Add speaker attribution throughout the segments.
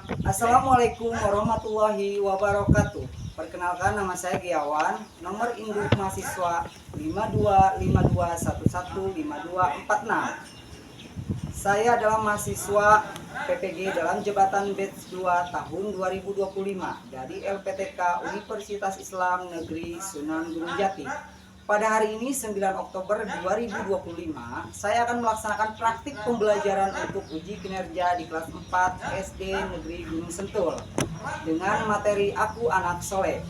Speaker 1: Assalamualaikum warahmatullahi wabarakatuh. Perkenalkan, nama saya Giawan. Nomor induk mahasiswa 5252115246. Saya adalah mahasiswa PPG dalam jabatan batch 2 tahun 2025 dari LPTK Universitas Islam Negeri Sunan Gunung Jati. Pada hari ini 9 Oktober 2025, saya akan melaksanakan praktik pembelajaran untuk uji kinerja di kelas 4 SD Negeri Gunung Sentul dengan materi Aku Anak Soleh.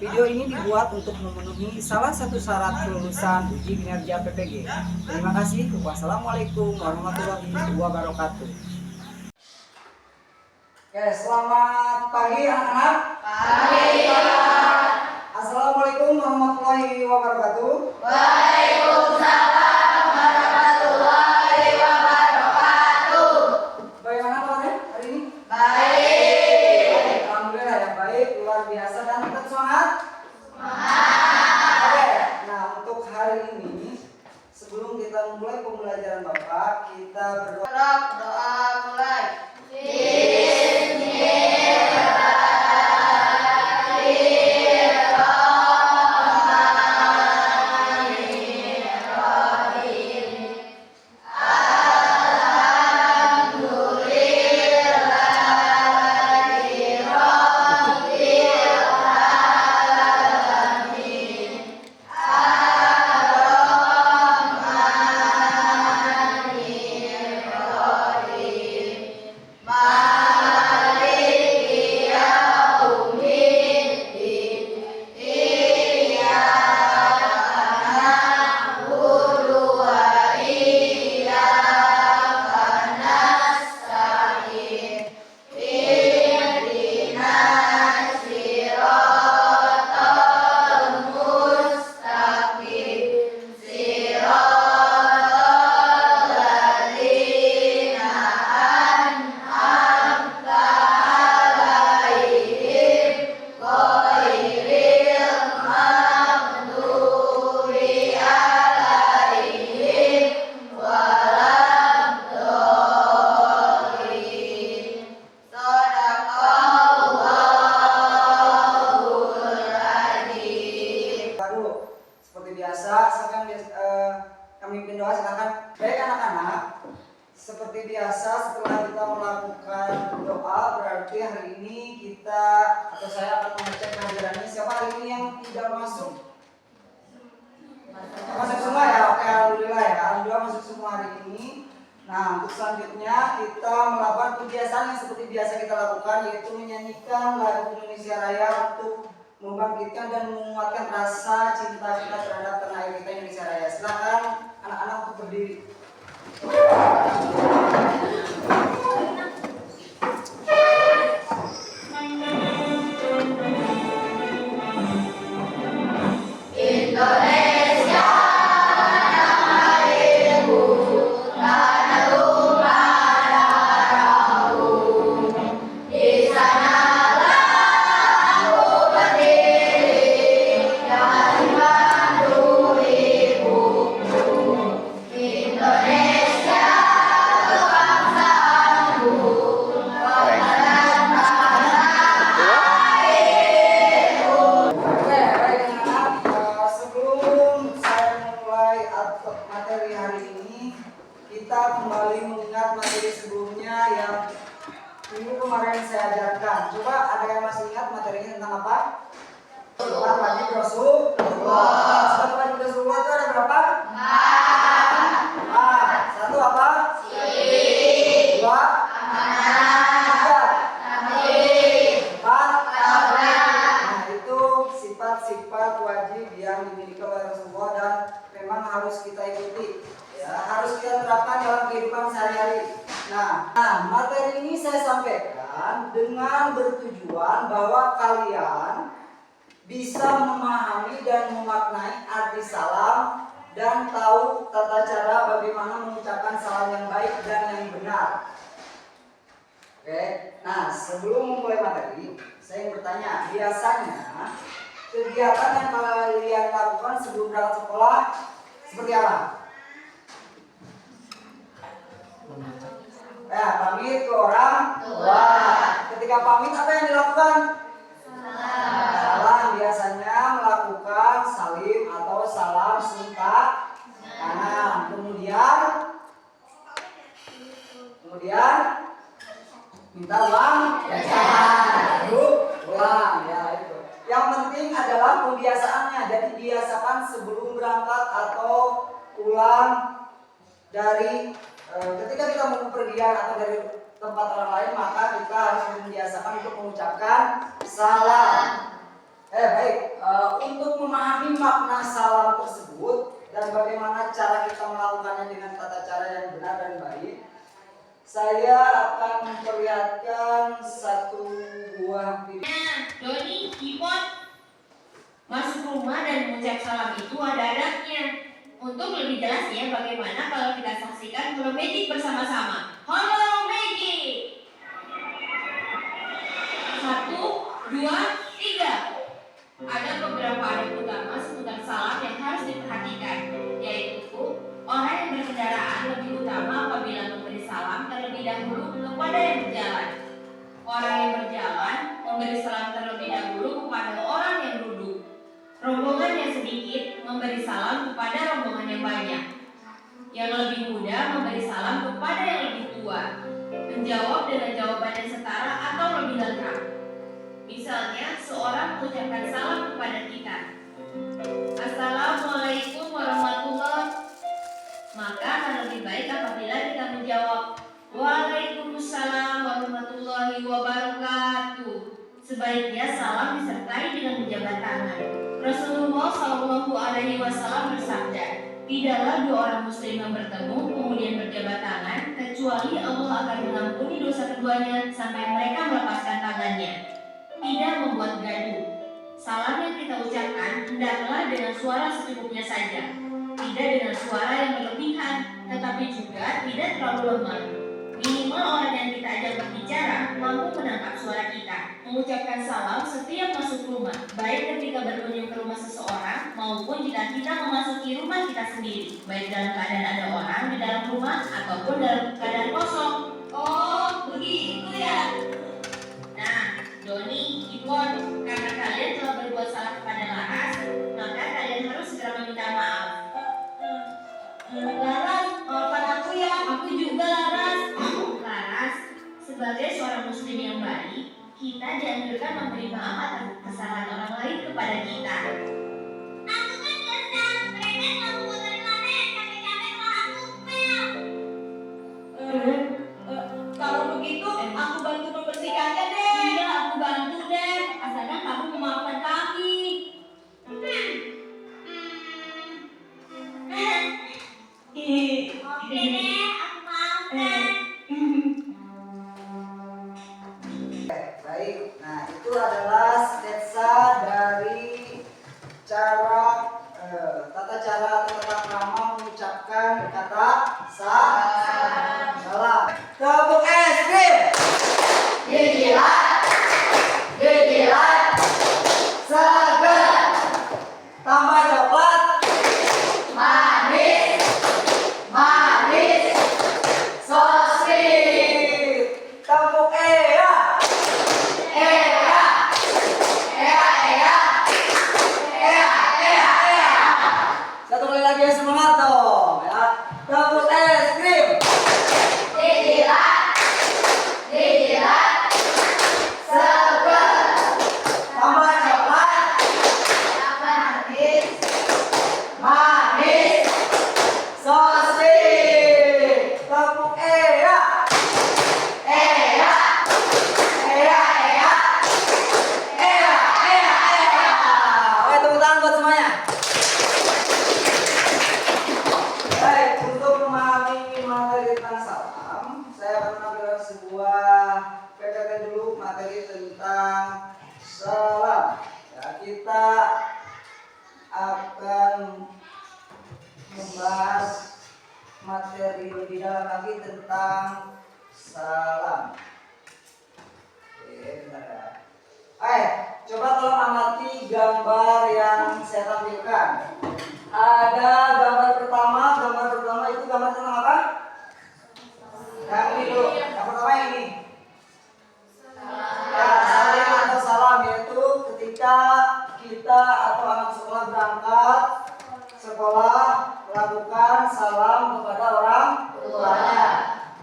Speaker 1: Video ini dibuat untuk memenuhi salah satu syarat kelulusan uji kinerja PPG. Terima kasih. Wassalamualaikum warahmatullahi wabarakatuh. Oke, selamat pagi anak-anak. Pagi. Assalamualaikum warahmatullahi wabarakatuh.
Speaker 2: Waalaikumsalam warahmatullahi wabarakatuh.
Speaker 1: Bagaimana kabarnya hari ini?
Speaker 2: Baik.
Speaker 1: Alhamdulillah ya, baik, luar biasa, dan tetap semangat. Oke, nah untuk hari ini sebelum kita mulai pembelajaran Bapak, kita berdoa.
Speaker 2: Doa mulai.
Speaker 1: Seperti biasa, silakan kami pimpin doa, silakan. Baik anak-anak, seperti biasa setelah kita melakukan doa, berarti hari ini kita atau saya akan mengecek kehadirannya. Siapa hari ini yang tidak masuk? Masuk semua ya? Oke, alhamdulillah ya. Alhamdulillah masuk semua hari ini. Nah, untuk selanjutnya kita melakukan kebiasaan yang seperti biasa kita lakukan, yaitu menyanyikan lagu Indonesia Raya untuk membangkitkan dan menguatkan rasa cinta kita terhadap tanah air kita Indonesia Raya. Silakan anak-anak untuk berdiri.
Speaker 2: Indonesia tanah airku, tanah tumpah darahku. Di sanalah aku berdiri dan memandu ibuku. Indonesia kebangsaanku, pemeran tanah airku.
Speaker 1: Oke, baik anak-anak. Sebelum saya memulai materi hari ini, kita kembali mengingat materi sebelumnya yang minggu kemarin saya ajarkan. Coba ada yang masih ingat materinya tentang apa? Sholat wajib Rasulullah. Sholat wajib Rasulullah itu ada berapa? 4. Satu apa? Dua. Tiga. Empat. Nah, itu sifat-sifat wajib yang dimiliki oleh Rasulullah dan memang harus kita ikuti. Ya, harus kita terapkan dalam kehidupan sehari-hari. Nah, materi ini saya sampaikan dengan bertujuan bahwa kalian bisa memahami dan memaknai arti salam dan tahu tata cara bagaimana mengucapkan salam yang baik dan yang benar. Oke, nah sebelum memulai materi, saya ingin bertanya, biasanya kegiatan yang kalian lakukan sebelum berangkat sekolah seperti apa? Ya, pamit ke orang tua. Ketika ketika pamit apa yang dilakukan? Salam. Biasanya melakukan salim atau salam suntak kanan. Kemudian minta uang lalu pulang ya itu. Yang penting adalah pembiasaannya. Jadi biasakan sebelum berangkat atau pulang dari ketika kita mau pergian atau dari tempat orang lain, maka kita harus membiasakan untuk mengucapkan salam. Baik, untuk memahami makna salam tersebut dan bagaimana cara kita melakukannya dengan tata cara yang benar dan baik, saya akan memperlihatkan satu buah video.
Speaker 3: Doni, Ipon, masuk rumah dan mengucap salam itu ada adabnya. Untuk lebih jelasnya, bagaimana kalau kita saksikan holo magic bersama-sama? Holo magic! 1, 2, 3. Ada beberapa adab utama seputar salam yang harus diperhatikan, yaitu orang yang berkendaraan lebih utama apabila memberi salam terlebih dahulu kepada yang berjalan. Orang yang berjalan memberi salam terlebih dahulu kepada orang yang duduk. Rombongan yang sedikit memberi salam kepada rombongan yang banyak. Yang lebih muda memberi salam kepada yang lebih tua. Menjawab dengan jawaban yang setara atau lebih lengkap. Misalnya, seorang mengucapkan salam kepada kita. Assalamualaikum warahmatullahi. Maka akan lebih baik apabila kita menjawab Waalaikumsalam warahmatullahi wabarakatuh. Sebaiknya salam disertai dengan menjabat tangan. Rasulullah Shallallahu Alaihi Wasallam bersabda, tidaklah dua orang muslim yang bertemu kemudian berjabat tangan kecuali Allah akan mengampuni dosa keduanya sampai mereka melepaskan tangannya. Tidak membuat gaduh. Salam yang kita ucapkan hendaklah dengan suara secukupnya saja, tidak dengan suara yang berlebihan, tetapi juga tidak terlalu lemah. Minimal orang yang kita ajak berbicara mampu menangkap suara kita. Mengucapkan salam setiap masuk rumah, baik ketika berkunjung ke rumah seseorang maupun jika kita memasuki rumah kita sendiri, baik dalam keadaan ada orang di dalam rumah ataupun dalam keadaan kosong. Oh, begitu ya. Nah, Doni, Ipon, karena kalian telah berbuat salah kepada Laras, maka kalian harus segera meminta maaf. Laras, maafkan aku ya. Aku juga, Laras. Laras, sebagai seorang muslim yang baik, kita dianjurkan memberi maaf atas kesalahan orang lain kepada kita. Aku kan kesal, mereka selalu menerima yang capek-capek malah ngomel. Kalau begitu, aku bantu membersihkannya deh. Iya, aku bantu deh. Asalkan kamu memaafkan kami. Oke deh, aku maafkan.
Speaker 1: Baik, nah itu adalah sketsa dari tata cara atau tata krama mengucapkan kata salam. Tepuk es krim. Dijilat, seger, tambah coklat, manis, sosis. Tepuk ya. Satu kali lagi semangat dong ya. Tepuk es krim. Dijilat, seger, tambah coklat, manis, sosis. Tepuk ya. Oke, tepuk tangan buat semuanya. Baik, untuk memahami materi tentang salam, saya akan mengambil sebuah PPT dulu, materi tentang salam. Ya, kita akan membahas materi lebih dalam lagi tentang salam. Oke, bentar ya. Coba tolong amati gambar yang saya tampilkan. Ada gambar pertama itu gambar tentang apa? Yang ini dulu. Yang pertama yang ini. melakukan salam kepada orang tuanya.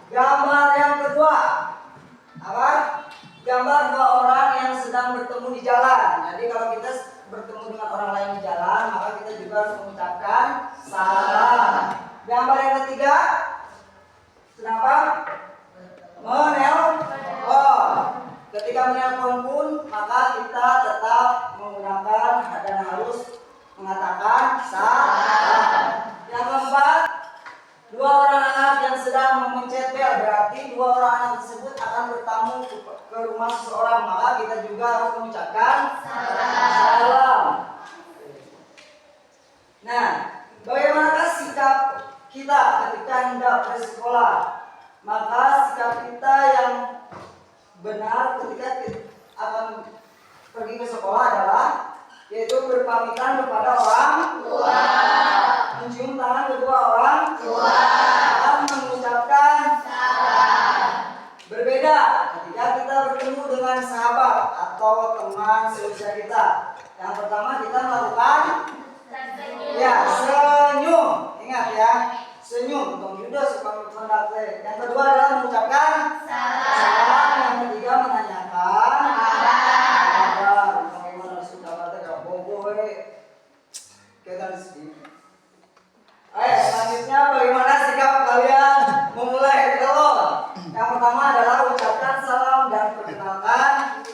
Speaker 1: Gambar yang kedua, apa? Gambar dua orang yang sedang bertemu di jalan. Jadi kalau kita bertemu dengan orang lain di jalan, maka kita juga harus mengucapkan salam. Gambar yang ketiga, kenapa? Menelpon. Ketika menelpon pun, maka kita tetap menggunakan dan harus mengatakan salam. Yang keempat, dua orang anak yang sedang memencet bel, berarti dua orang anak tersebut akan bertamu ke rumah seseorang, maka kita juga harus mengucapkan salam. Nah, bagaimanakah sikap kita ketika hendak bersekolah? Maka sikap kita yang benar ketika kita akan pergi ke sekolah adalah yaitu berpamitan kepada orang tua, mencium tangan kedua orang tua, dan mengucapkan salam. Berbeda ketika kita bertemu dengan sahabat atau teman seusia kita. Yang pertama kita melakukan senyum. Ingat ya, senyum. Tong juga suka mendakte. Yang kedua adalah mengucapkan salam. Yang ketiga menanyakan kabar. Bagaimana sudah kata bobo kita di sini. Selanjutnya bagaimana sikap kalian memulai telur? Yang pertama adalah ucapkan salam dan perkenalkan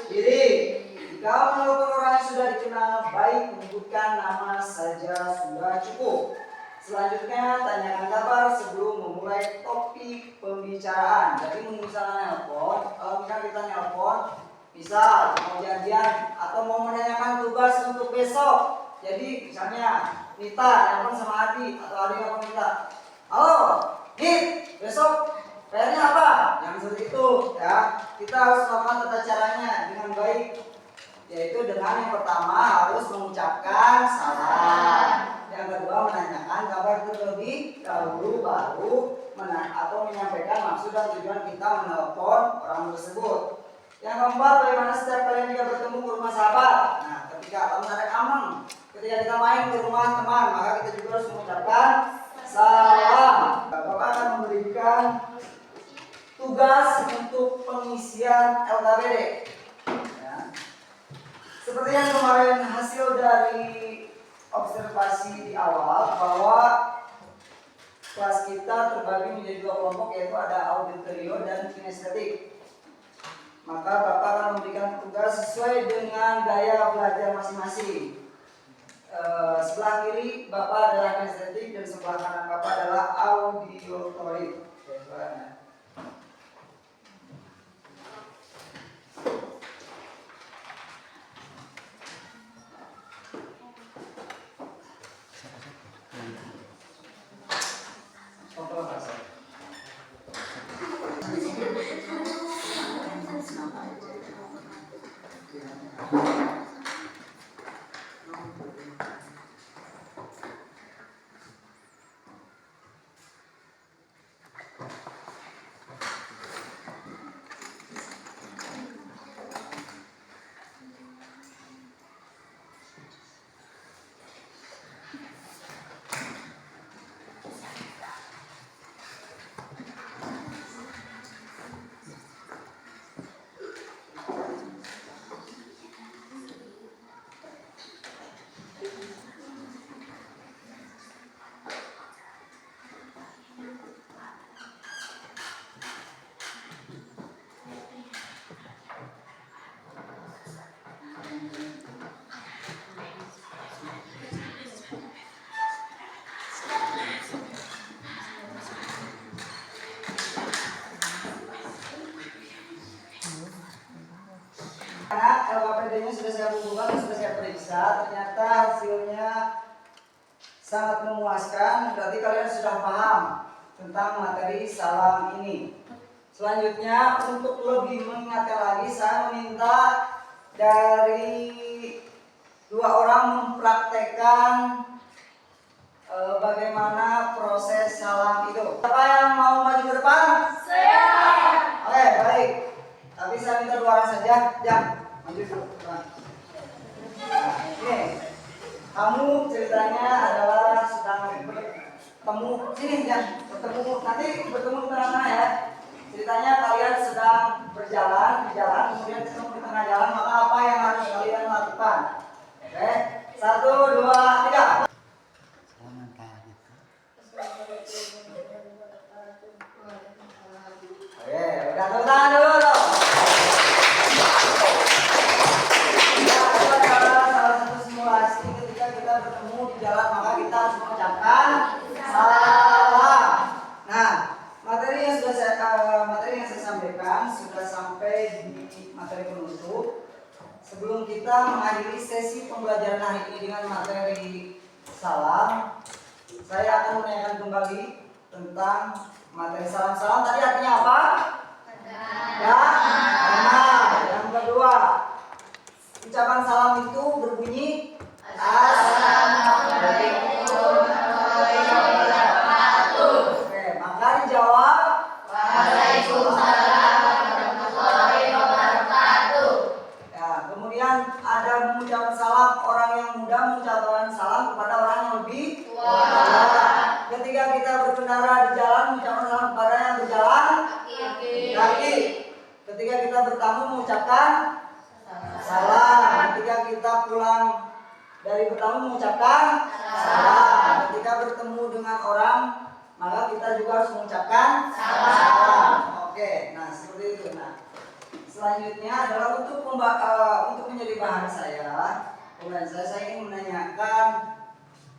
Speaker 1: diri. Jika menelpon orang yang sudah dikenal, baik menyebutkan nama saja sudah cukup. Selanjutnya tanyakan kabar sebelum memulai topik pembicaraan. Jadi misalnya nelpon, kalau misalnya kita nelpon, misal mau janjian atau mau menanyakan tugas untuk besok. Jadi misalnya Nita nelpon sama Adi atau Adi nelpon Nita. Halo, Nit, besok PR-nya apa? Yang seperti itu ya. Kita harus melakukan tata caranya dengan baik. Yaitu dengan yang pertama harus mengucapkan salam. Yang kedua menanyakan kabar terlebih dahulu baru menyampaikan maksud dan tujuan kita menelpon orang tersebut. Yang keempat, bagaimana setiap kalian jika bertemu ke rumah sahabat. Nah, ketika ada amang, ketika kita main ke rumah teman, maka kita juga harus mengucapkan salam. Bapak akan memberikan tugas untuk pengisian LKPD. Ya. Seperti yang kemarin hasil dari observasi di awal bahwa kelas kita terbagi menjadi dua kelompok, yaitu ada auditorio dan kinestetik. Maka Bapak akan memberikan tugas sesuai dengan gaya belajar masing-masing. Sebelah kiri Bapak adalah kinestetik dan sebelah kanan Bapak adalah auditorio. LKPD-nya sudah saya kumpulkan, sudah saya periksa, ternyata hasilnya sangat memuaskan. Berarti kalian sudah paham tentang materi salam ini. Selanjutnya, untuk lebih mengingatkan lagi, saya meminta dari dua orang mempraktekkan bagaimana proses salam itu. Siapa yang mau maju ke depan? Saya. Oke, baik. Tapi saya minta dua orang saja. Ya, maju ke depan. Nah, ini kamu ceritanya adalah sedang bertemu sini ya, nanti bertemu di tengah-tengah ya. Ceritanya kalian sedang berjalan di jalan, kemudian ketemu di tengah jalan, maka apa yang harus kalian lakukan? Oke, 1, 2, 3. Oke, udah tepuk tangan dulu dong. Salah satu simulasi ketika kita bertemu di jalan, maka kita harus mengucapkan salam. Nah, materi yang saya sampaikan sudah sampai di materi penutup. Sebelum kita mengakhiri sesi pembelajaran hari ini dengan materi salam, saya akan menanyakan kembali tentang materi salam. Salam tadi artinya apa? Ya, benar. Yang kedua, ucapan salam itu berbunyi Assalamualaikum warahmatullahi wabarakatuh. Oke, maka dijawab Waalaikumsalam warahmatullahi wabarakatuh. Ya, kemudian ada mengucapkan salam, orang yang muda mengucapkan salam kepada orang yang lebih tua. Ketika kita berkendara di jalan mengucapkan salam kepada yang berjalan kaki. Ketika kita bertamu mengucapkan salam. Ketika kita pulang dari bertamu mengucapkan salam. Ketika bertemu dengan orang, maka kita juga harus mengucapkan salam. Oke, nah seperti itu. Nah, selanjutnya adalah untuk menjadi bahan saya ingin menanyakan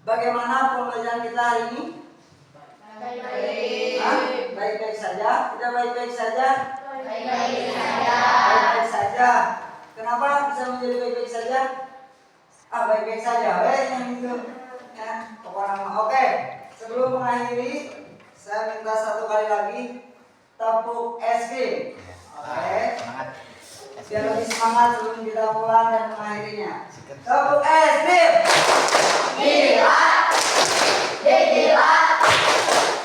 Speaker 1: bagaimana pembelajaran kita hari ini? Baik-baik saja. Tidak baik-baik saja? Baik-baik saja. Kenapa bisa menjadi baik-baik saja? Baik-baik saja. Yang itu. Ya, oke. Sebelum mengakhiri, saya minta satu kali lagi tepuk SB. Oke. Biar lebih semangat sebelum kita pulang dan mengakhirinya. Tepuk SB. Jilat. Jilat.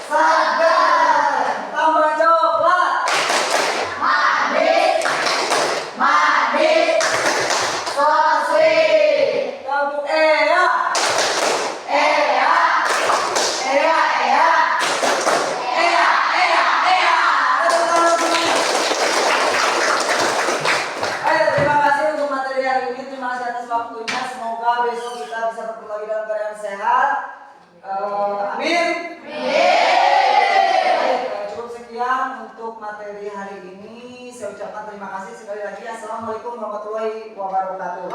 Speaker 1: Segar. Tambah coklat. Manis. Manis. So sweet. Tepuk Ea. Ea. Ea. Ea. Ea. Ea. Ea. Terima kasih untuk materi hari ini. Terima kasih atas waktunya. Semoga besok kita bisa bertemu lagi dalam keadaan sehat. Amin. Cukup sekian untuk materi hari ini. Saya ucapkan terima kasih sekali lagi. Assalamualaikum warahmatullahi wabarakatuh.